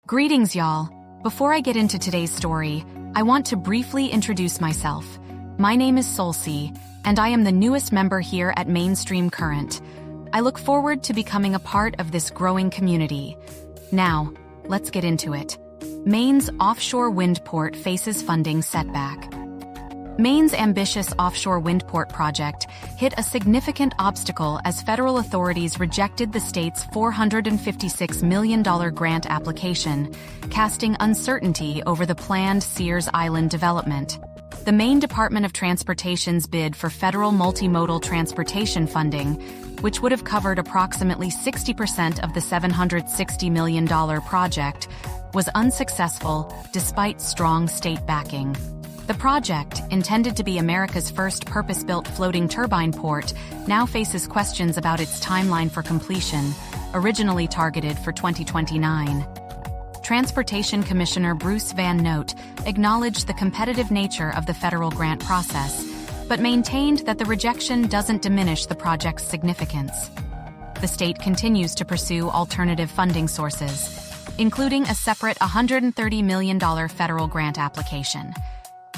Greetings, y'all. Before I get into today's story, I want to briefly introduce myself. My name is Solcy, and I am the newest member here at Mainstream Current. I look forward to becoming a part of this growing community. Now, let's get into it. Maine's offshore wind port faces funding setback. Maine's ambitious offshore wind port project hit a significant obstacle as federal authorities rejected the state's $456 million grant application, casting uncertainty over the planned Sears Island development. The Maine Department of Transportation's bid for federal multimodal transportation funding, which would have covered approximately 60% of the $760 million project, was unsuccessful despite strong state backing. The project, intended to be America's first purpose-built floating turbine port, now faces questions about its timeline for completion, originally targeted for 2029. Transportation Commissioner Bruce Van Note acknowledged the competitive nature of the federal grant process, but maintained that the rejection doesn't diminish the project's significance. The state continues to pursue alternative funding sources, including a separate $130 million federal grant application.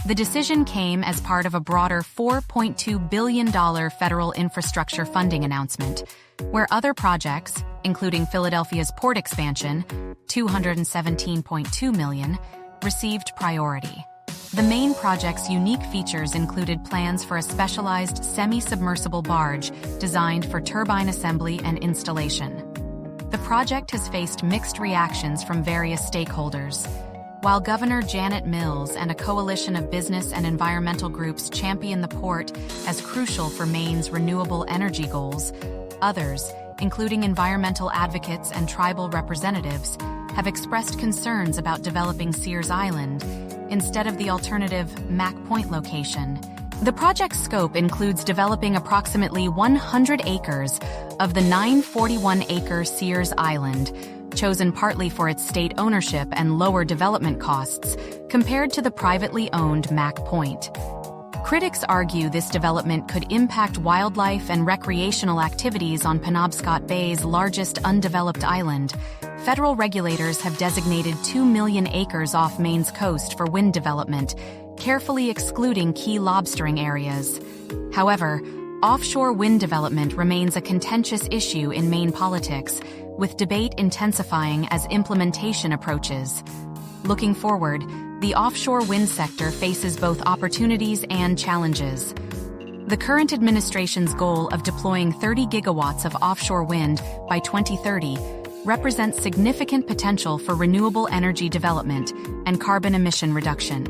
The decision came as part of a broader $4.2 billion federal infrastructure funding announcement, where other projects, including Philadelphia's port expansion, $217.2 million, received priority. The main project's unique features included plans for a specialized semi-submersible barge designed for turbine assembly and installation. The project has faced mixed reactions from various stakeholders. While Governor Janet Mills and a coalition of business and environmental groups champion the port as crucial for Maine's renewable energy goals, others, including environmental advocates and tribal representatives, have expressed concerns about developing Sears Island instead of the alternative Mac Point location. The project's scope includes developing approximately 100 acres of the 941-acre Sears Island, chosen partly for its state ownership and lower development costs, compared to the privately owned Mac Point. Critics argue this development could impact wildlife and recreational activities on Penobscot Bay's largest undeveloped island. Federal regulators have designated 2 million acres off Maine's coast for wind development, carefully excluding key lobstering areas. However, offshore wind development remains a contentious issue in Maine politics, with debate intensifying as implementation approaches. Looking forward, the offshore wind sector faces both opportunities and challenges. The current administration's goal of deploying 30 gigawatts of offshore wind by 2030 represents significant potential for renewable energy development and carbon emission reduction.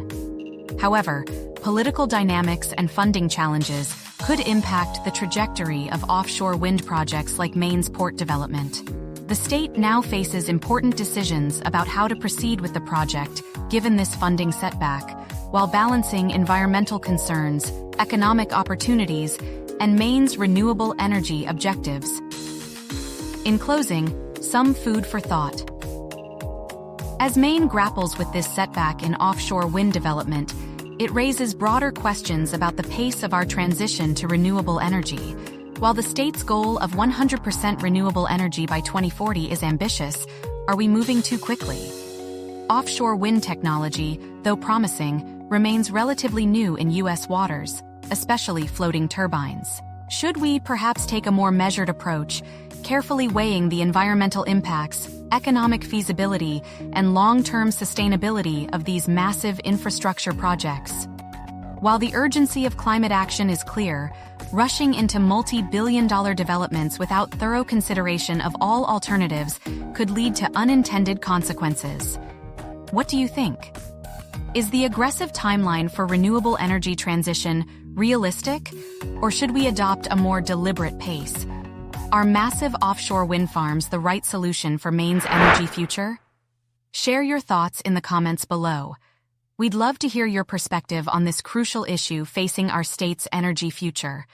However, political dynamics and funding challenges could impact the trajectory of offshore wind projects like Maine's port development. The state now faces important decisions about how to proceed with the project, given this funding setback, while balancing environmental concerns, economic opportunities, and Maine's renewable energy objectives. In closing, some food for thought. As Maine grapples with this setback in offshore wind development, it raises broader questions about the pace of our transition to renewable energy. While the state's goal of 100% renewable energy by 2040 is ambitious, are we moving too quickly? Offshore wind technology, though promising, remains relatively new in U.S. waters, especially floating turbines. Should we perhaps take a more measured approach, carefully weighing the environmental impacts, economic feasibility, and long-term sustainability of these massive infrastructure projects? While the urgency of climate action is clear, rushing into multi-billion-dollar developments without thorough consideration of all alternatives could lead to unintended consequences. What do you think? Is the aggressive timeline for renewable energy transition realistic, or should we adopt a more deliberate pace? Are massive offshore wind farms the right solution for Maine's energy future? Share your thoughts in the comments below. We'd love to hear your perspective on this crucial issue facing our state's energy future.